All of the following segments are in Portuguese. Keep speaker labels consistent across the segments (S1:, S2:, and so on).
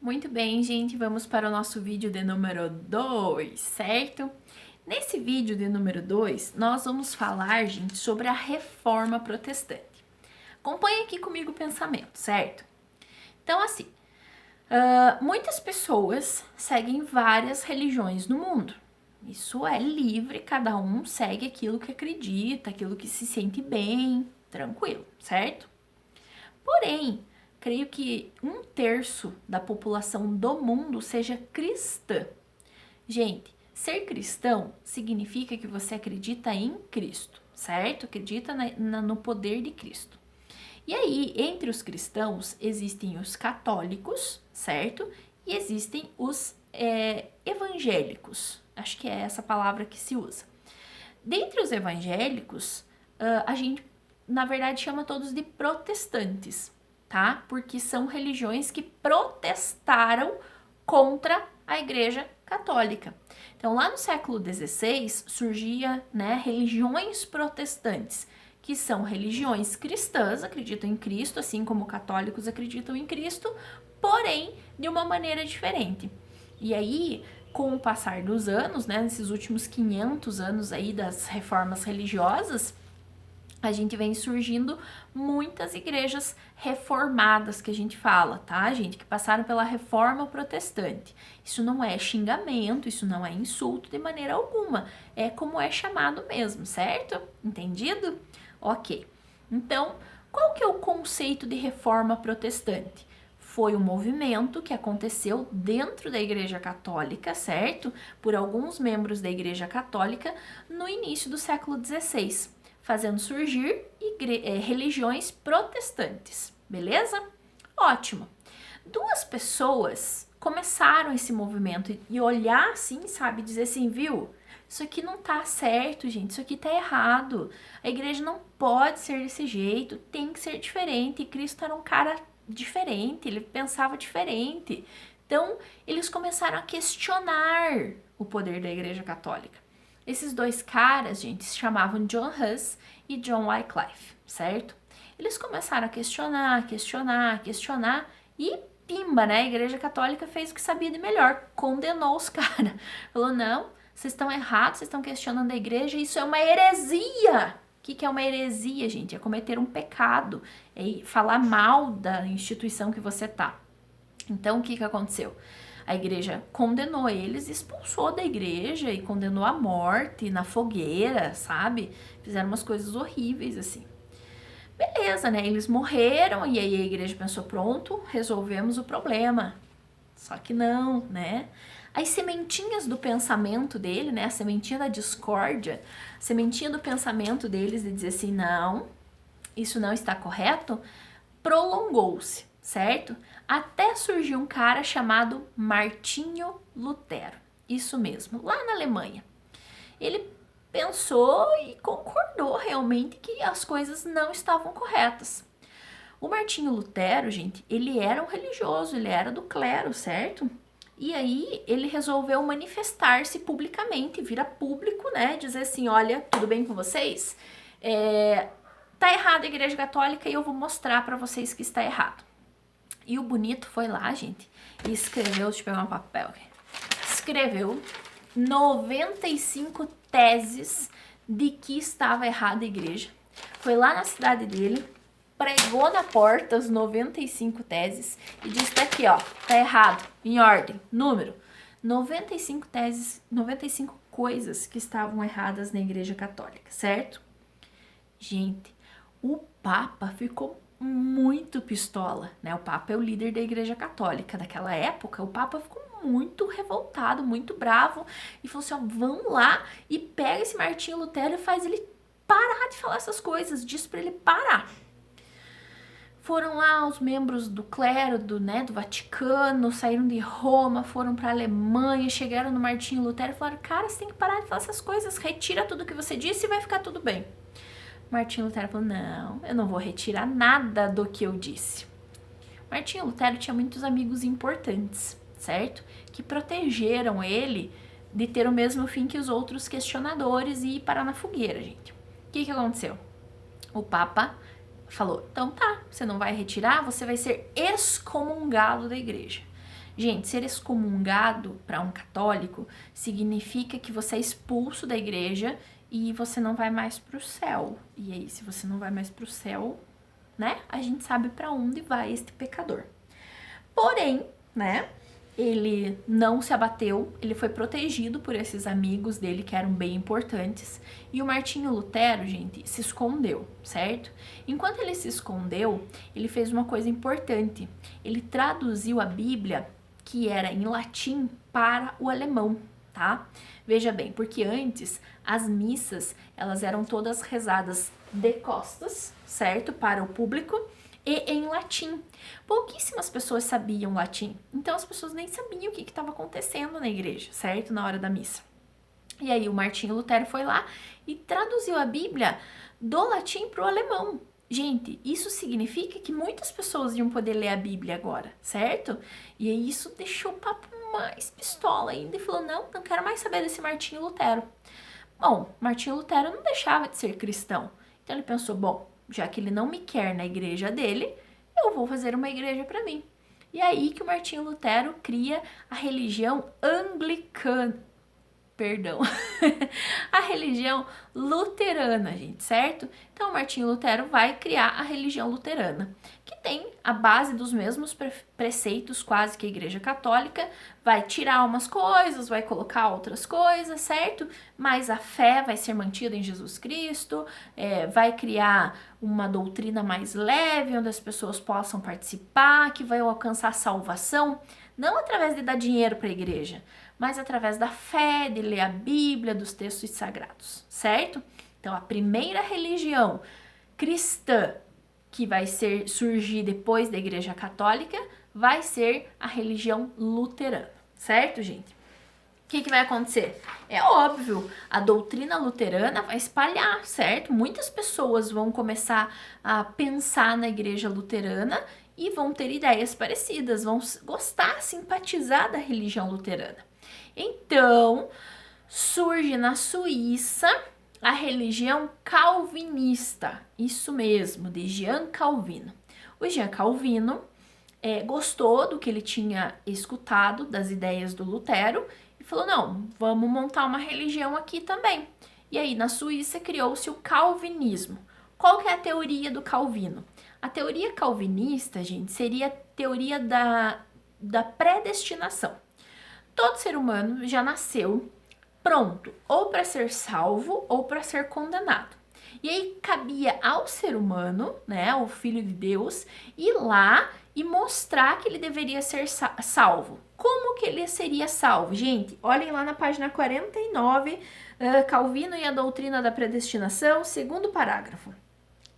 S1: Muito bem, gente, vamos para o nosso vídeo de número 2, certo? Nesse vídeo de número 2, nós vamos falar, gente, sobre a Reforma Protestante. Acompanhe aqui comigo o pensamento, certo? Então, assim, muitas pessoas seguem várias religiões no mundo. Isso é livre, cada um segue aquilo que acredita, aquilo que se sente bem, tranquilo, certo? Porém, creio que 1/3 da população do mundo seja cristã. Gente, ser cristão significa que você acredita em Cristo, certo? Acredita no poder de Cristo. E aí, entre os cristãos, existem os católicos, certo? E existem os evangélicos. Acho que é essa palavra que se usa. Dentre os evangélicos, a gente, na verdade, chama todos de protestantes, tá? Porque são religiões que protestaram contra a Igreja Católica. Então, lá no século XVI, surgia, religiões protestantes, que são religiões cristãs, acreditam em Cristo, assim como católicos acreditam em Cristo, porém de uma maneira diferente. E aí, com o passar dos anos, nesses últimos 500 anos aí das reformas religiosas, a gente vem surgindo muitas igrejas reformadas, que a gente fala, tá, gente? Que passaram pela reforma protestante. Isso não é xingamento, isso não é insulto de maneira alguma. É como é chamado mesmo, certo? Entendido? Ok. Então, qual que é o conceito de reforma protestante? Foi um movimento que aconteceu dentro da Igreja Católica, certo? Por alguns membros da Igreja Católica no início do século XVI, fazendo surgir religiões protestantes, beleza? Ótimo. 2 pessoas começaram esse movimento e olhar assim, sabe, dizer assim, viu? Isso aqui não tá certo, gente, isso aqui tá errado. A igreja não pode ser desse jeito, tem que ser diferente. E Cristo era um cara diferente, ele pensava diferente. Então, eles começaram a questionar o poder da Igreja Católica. Esses 2 caras, gente, se chamavam John Huss e John Wycliffe, certo? Eles começaram a questionar e pimba, né? A Igreja Católica fez o que sabia de melhor, condenou os caras. Falou, não, vocês estão errados, vocês estão questionando a igreja, isso é uma heresia. O que é uma heresia, gente? É cometer um pecado, é falar mal da instituição que você tá. Então, o que aconteceu? A igreja condenou eles, expulsou da igreja e condenou à morte na fogueira, sabe? Fizeram umas coisas horríveis assim. Beleza, né? Eles morreram e aí a igreja pensou, pronto, resolvemos o problema. Só que não, né? As sementinhas do pensamento dele, né? A sementinha da discórdia, a sementinha do pensamento deles de dizer assim, não, isso não está correto, prolongou-se, certo? Até surgiu um cara chamado Martinho Lutero. Isso mesmo, lá na Alemanha. Ele pensou e concordou realmente que as coisas não estavam corretas. O Martinho Lutero, gente, ele era um religioso, ele era do clero, certo? E aí ele resolveu manifestar-se publicamente, vir a público, né? Dizer assim, olha, tudo bem com vocês? Tá errado a Igreja Católica e eu vou mostrar para vocês que está errado. E o bonito foi lá, gente, e escreveu, deixa eu pegar um papel aqui, escreveu 95 teses de que estava errada a igreja. Foi lá na cidade dele, pregou na porta as 95 teses e disse, tá aqui, ó, tá errado, em ordem, número. 95 teses, 95 coisas que estavam erradas na Igreja Católica, certo? Gente, o Papa ficou muito pistola, né? O Papa é o líder da Igreja Católica daquela época. O Papa ficou muito revoltado, muito bravo e falou assim, ó, vão lá e pega esse Martinho Lutero e faz ele parar de falar essas coisas, diz pra ele parar. Foram lá os membros do clero, do Vaticano, saíram de Roma, foram pra Alemanha, chegaram no Martinho Lutero e falaram, cara, você tem que parar de falar essas coisas, retira tudo que você disse e vai ficar tudo bem. Martinho Lutero falou, não, eu não vou retirar nada do que eu disse. Martinho Lutero tinha muitos amigos importantes, certo? Que protegeram ele de ter o mesmo fim que os outros questionadores e ir parar na fogueira, gente. O que aconteceu? O Papa falou, então tá, você não vai retirar, você vai ser excomungado da igreja. Gente, ser excomungado para um católico significa que você é expulso da igreja e você não vai mais para o céu. E aí, se você não vai mais para o céu, né? A gente sabe para onde vai este pecador. Porém, né? Ele não se abateu, ele foi protegido por esses amigos dele que eram bem importantes. E o Martinho Lutero, gente, se escondeu, certo? Enquanto ele se escondeu, ele fez uma coisa importante. Ele traduziu a Bíblia, que era em latim, para o alemão, tá? Veja bem, porque antes as missas, elas eram todas rezadas de costas, certo? Para o público e em latim. Pouquíssimas pessoas sabiam latim, então as pessoas nem sabiam o que estava acontecendo na igreja, certo? Na hora da missa. E aí o Martinho Lutero foi lá e traduziu a Bíblia do latim para o alemão. Gente, isso significa que muitas pessoas iam poder ler a Bíblia agora, certo? E aí isso deixou o papo mais pistola ainda e falou, não quero mais saber desse Martinho Lutero. Bom, Martinho Lutero não deixava de ser cristão, então ele pensou, bom, já que ele não me quer na igreja dele, eu vou fazer uma igreja para mim. E é aí que o Martinho Lutero cria a religião anglicana, perdão, a religião luterana, gente, certo? Então, Martinho Lutero vai criar a religião luterana, que tem a base dos mesmos preceitos quase que a Igreja Católica, vai tirar umas coisas, vai colocar outras coisas, certo? Mas a fé vai ser mantida em Jesus Cristo, vai criar uma doutrina mais leve, onde as pessoas possam participar, que vai alcançar salvação, não através de dar dinheiro para a igreja, mas através da fé, de ler a Bíblia, dos textos sagrados, certo? Então, a primeira religião cristã que vai surgir depois da Igreja Católica vai ser a religião luterana, certo, gente? O que vai acontecer? É óbvio, a doutrina luterana vai espalhar, certo? Muitas pessoas vão começar a pensar na igreja luterana e vão ter ideias parecidas, vão gostar, simpatizar da religião luterana. Então, surge na Suíça a religião calvinista, isso mesmo, de Jean Calvino. O Jean Calvino gostou do que ele tinha escutado, das ideias do Lutero, e falou, não, vamos montar uma religião aqui também. E aí, na Suíça, criou-se o calvinismo. Qual que é a teoria do Calvino? A teoria calvinista, gente, seria a teoria da predestinação. Todo ser humano já nasceu pronto, ou para ser salvo ou para ser condenado. E aí cabia ao ser humano, né, o Filho de Deus, ir lá e mostrar que ele deveria ser salvo. Como que ele seria salvo? Gente, olhem lá na página 49, Calvino e a doutrina da predestinação, segundo parágrafo.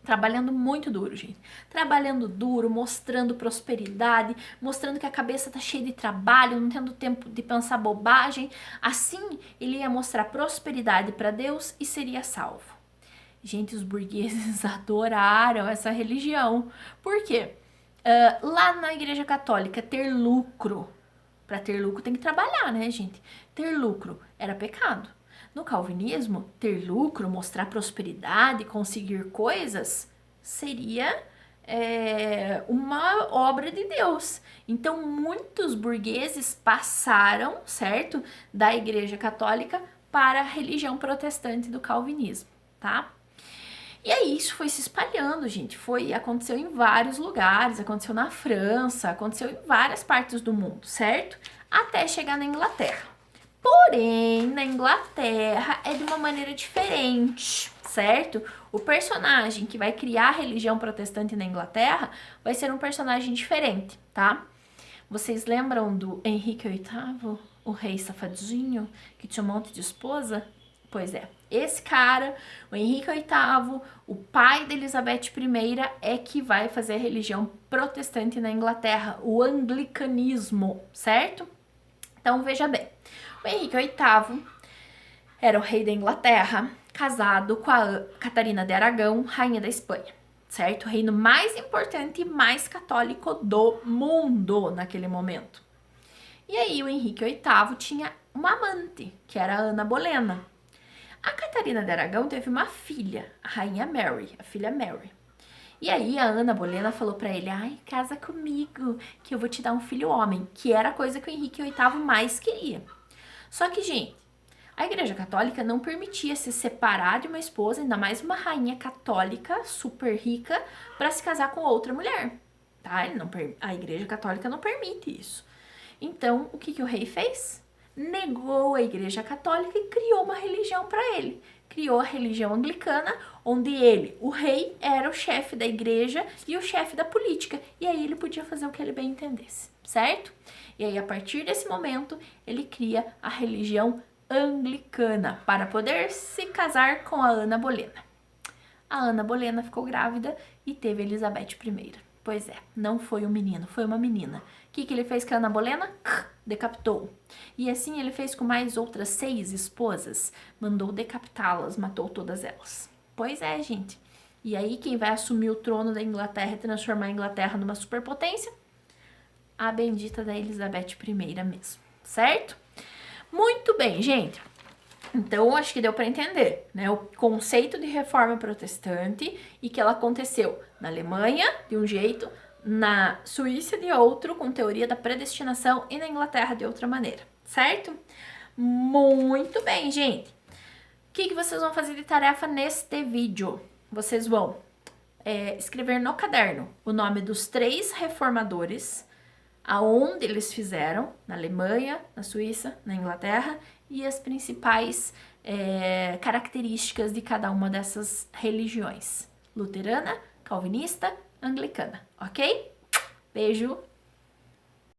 S1: Trabalhando muito duro, gente. Trabalhando duro, mostrando prosperidade, mostrando que a cabeça tá cheia de trabalho, não tendo tempo de pensar bobagem. Assim, ele ia mostrar prosperidade para Deus e seria salvo. Gente, os burgueses adoraram essa religião. Por quê? Lá na Igreja Católica, ter lucro. Para ter lucro tem que trabalhar, né, gente? Ter lucro era pecado. No calvinismo, ter lucro, mostrar prosperidade, conseguir coisas, seria uma obra de Deus. Então, muitos burgueses passaram, certo, da Igreja Católica para a religião protestante do calvinismo, tá? E aí isso foi se espalhando, gente. Aconteceu em vários lugares, aconteceu na França, aconteceu em várias partes do mundo, certo? Até chegar na Inglaterra. Porém, na Inglaterra é de uma maneira diferente, certo? O personagem que vai criar a religião protestante na Inglaterra vai ser um personagem diferente, tá? Vocês lembram do Henrique VIII, o rei safadinho, que tinha um monte de esposa? Pois é, esse cara, o Henrique VIII, o pai de Elizabeth I, é que vai fazer a religião protestante na Inglaterra, o anglicanismo, certo? Então, veja bem. O Henrique VIII era o rei da Inglaterra, casado com a Catarina de Aragão, rainha da Espanha, certo? O reino mais importante e mais católico do mundo naquele momento. E aí o Henrique VIII tinha uma amante, que era a Ana Bolena. A Catarina de Aragão teve uma filha, a rainha Mary, a filha Mary. E aí a Ana Bolena falou pra ele, ai, casa comigo, que eu vou te dar um filho homem, que era a coisa que o Henrique VIII mais queria. Só que, gente, a Igreja Católica não permitia se separar de uma esposa, ainda mais uma rainha católica super rica, para se casar com outra mulher. Tá? A Igreja Católica não permite isso. Então, o que o rei fez? Negou a Igreja Católica e criou uma religião para ele. Criou a religião anglicana, onde ele, o rei, era o chefe da igreja e o chefe da política. E aí ele podia fazer o que ele bem entendesse, certo? E aí, a partir desse momento, ele cria a religião anglicana para poder se casar com a Ana Bolena. A Ana Bolena ficou grávida e teve Elizabeth I. Pois é, não foi um menino, foi uma menina. O que ele fez com a Ana Bolena? Decapitou. E assim ele fez com mais outras 6 esposas. Mandou decapitá-las, matou todas elas. Pois é, gente. E aí quem vai assumir o trono da Inglaterra e transformar a Inglaterra numa superpotência? A bendita da Elizabeth I mesmo, certo? Muito bem, gente. Então, acho que deu para entender, né, o conceito de reforma protestante e que ela aconteceu na Alemanha de um jeito, na Suíça de outro, com teoria da predestinação, e na Inglaterra de outra maneira, certo? Muito bem, gente. O que vocês vão fazer de tarefa neste vídeo? Vocês vão escrever no caderno o nome dos 3 reformadores, aonde eles fizeram, na Alemanha, na Suíça, na Inglaterra, e as principais características de cada uma dessas religiões: luterana, calvinista, anglicana, ok? Beijo!